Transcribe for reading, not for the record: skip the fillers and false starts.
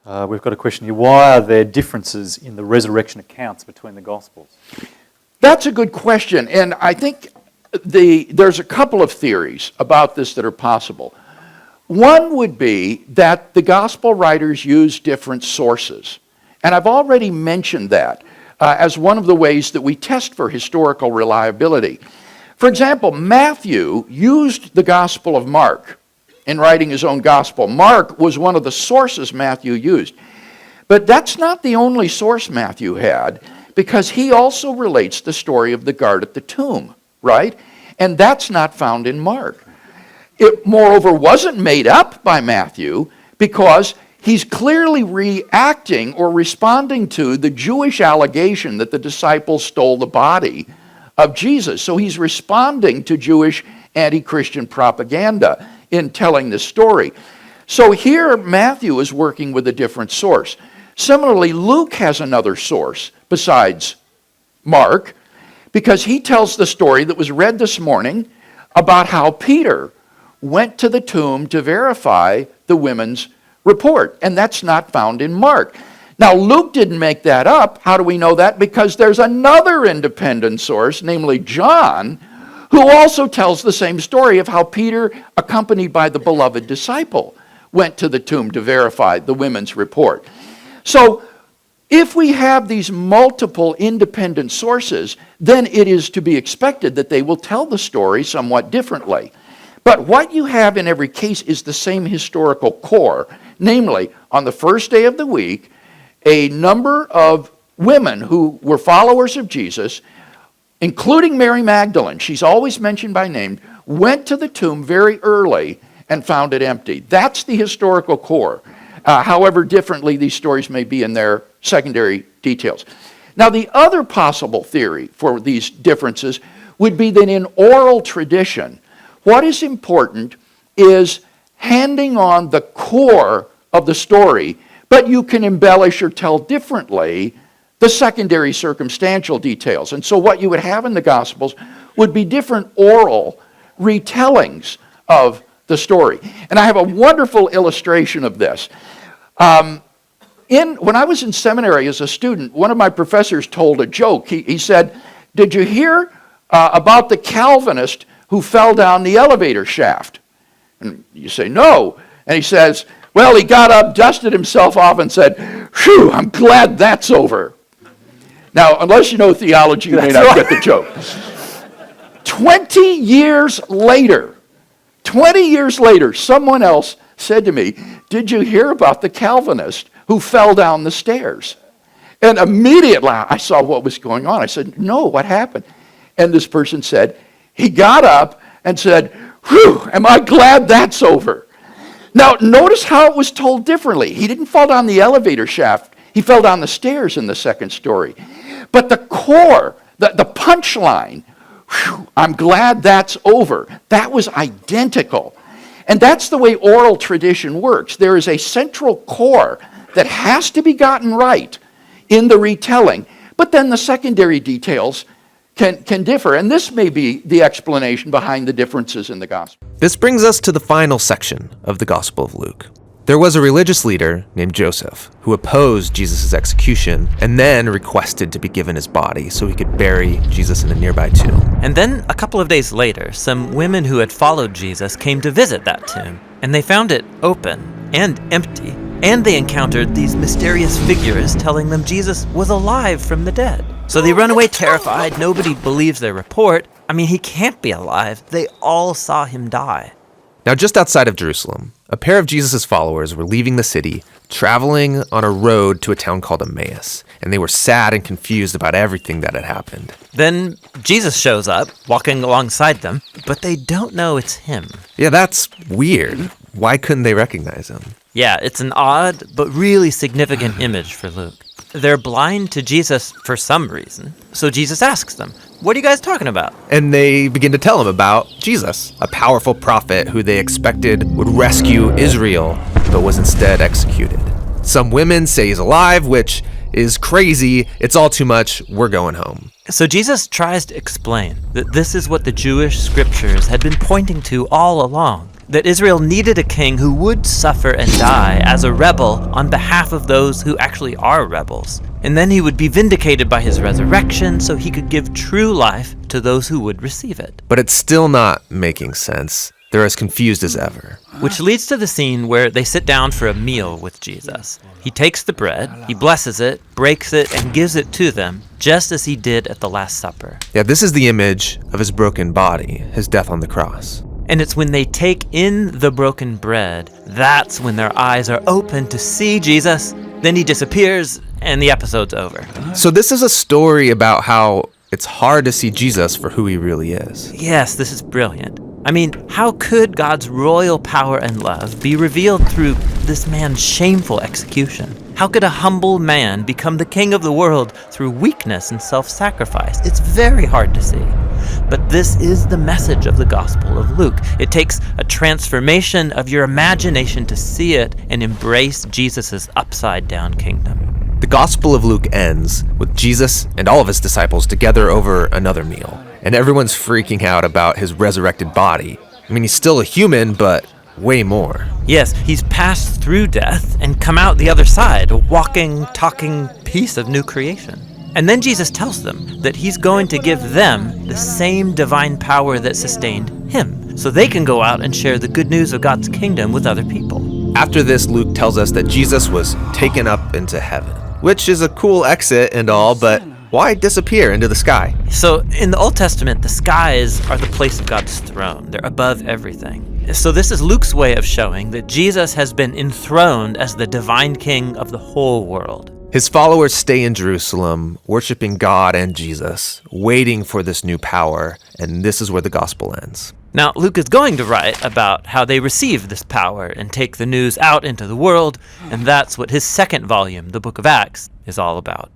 We've got a question here. Why are there differences in the resurrection accounts between the Gospels? That's a good question, and I think there's a couple of theories about this that are possible. One would be that the Gospel writers use different sources, and I've already mentioned that as one of the ways that we test for historical reliability. For example, Matthew used the Gospel of Mark in writing his own Gospel. Mark was one of the sources Matthew used. But that's not the only source Matthew had, because he also relates the story of the guard at the tomb, right? And that's not found in Mark. It, moreover, wasn't made up by Matthew because he's clearly reacting or responding to the Jewish allegation that the disciples stole the body of Jesus. So he's responding to Jewish anti-Christian propaganda in telling this story. So here Matthew is working with a different source. Similarly, Luke has another source besides Mark, because he tells the story that was read this morning about how Peter went to the tomb to verify the women's report, and that's not found in Mark. Now, Luke didn't make that up. How do we know that? Because there's another independent source, namely John, who also tells the same story of how Peter, accompanied by the beloved disciple, went to the tomb to verify the women's report. So, if we have these multiple independent sources, then it is to be expected that they will tell the story somewhat differently. But what you have in every case is the same historical core, namely, on the first day of the week, a number of women who were followers of Jesus, including Mary Magdalene, she's always mentioned by name, went to the tomb very early and found it empty. That's the historical core. However differently these stories may be in their secondary details. Now, the other possible theory for these differences would be that in oral tradition, what is important is handing on the core of the story, but you can embellish or tell differently the secondary circumstantial details. And so what you would have in the Gospels would be different oral retellings of the story. And I have a wonderful illustration of this. When I was in seminary as a student, one of my professors told a joke. He said, "Did you hear about the Calvinist who fell down the elevator shaft?" And you say, "No." And he says, "Well, he got up, dusted himself off, and said, 'Phew, I'm glad that's over.'" Now, unless you know theology, you may not get the joke. 20 years later, someone else said to me, "Did you hear about the Calvinist who fell down the stairs?" And immediately I saw what was going on. I said, "No, what happened?" And this person said, "He got up and said, 'Whew, am I glad that's over.'" Now, notice how it was told differently. He didn't fall down the elevator shaft. He fell down the stairs in the second story. But the core, the punchline, "Whew, I'm glad that's over," that was identical. And that's the way oral tradition works. There is a central core that has to be gotten right in the retelling, but then the secondary details can differ. And this may be the explanation behind the differences in the gospel. This brings us to the final section of the Gospel of Luke. There was a religious leader named Joseph who opposed Jesus' execution and then requested to be given his body so he could bury Jesus in a nearby tomb. And then, a couple of days later, some women who had followed Jesus came to visit that tomb, and they found it open and empty, and they encountered these mysterious figures telling them Jesus was alive from the dead. So they run away terrified. Nobody believes their report. I mean, he can't be alive. They all saw him die. Now, just outside of Jerusalem, a pair of Jesus' followers were leaving the city, traveling on a road to a town called Emmaus, and they were sad and confused about everything that had happened. Then Jesus shows up, walking alongside them, but they don't know it's him. Yeah, that's weird. Why couldn't they recognize him? Yeah, it's an odd but really significant image for Luke. They're blind to Jesus for some reason, so Jesus asks them, "What are you guys talking about?" And they begin to tell him about Jesus, a powerful prophet who they expected would rescue Israel, but was instead executed. Some women say he's alive, which is crazy. It's all too much. We're going home. So Jesus tries to explain that this is what the Jewish scriptures had been pointing to all along, that Israel needed a king who would suffer and die as a rebel on behalf of those who actually are rebels. And then he would be vindicated by his resurrection so he could give true life to those who would receive it. But it's still not making sense. They're as confused as ever. Which leads to the scene where they sit down for a meal with Jesus. He takes the bread, he blesses it, breaks it, and gives it to them, just as he did at the Last Supper. Yeah, this is the image of his broken body, his death on the cross. And it's when they take in the broken bread, that's when their eyes are open to see Jesus. Then he disappears, and the episode's over. So this is a story about how it's hard to see Jesus for who he really is. Yes, this is brilliant. I mean, how could God's royal power and love be revealed through this man's shameful execution? How could a humble man become the king of the world through weakness and self-sacrifice? It's very hard to see. But this is the message of the Gospel of Luke. It takes a transformation of your imagination to see it and embrace Jesus' upside-down kingdom. The Gospel of Luke ends with Jesus and all of his disciples together over another meal. And everyone's freaking out about his resurrected body. I mean, he's still a human, but way more. Yes, he's passed through death and come out the other side, a walking, talking piece of new creation. And then Jesus tells them that he's going to give them the same divine power that sustained him, so they can go out and share the good news of God's kingdom with other people. After this, Luke tells us that Jesus was taken up into heaven, which is a cool exit and all, but why disappear into the sky? So in the Old Testament, the skies are the place of God's throne. They're above everything. So this is Luke's way of showing that Jesus has been enthroned as the divine king of the whole world. His followers stay in Jerusalem, worshiping God and Jesus, waiting for this new power, and this is where the gospel ends. Now, Luke is going to write about how they receive this power and take the news out into the world, and that's what his second volume, the book of Acts, is all about.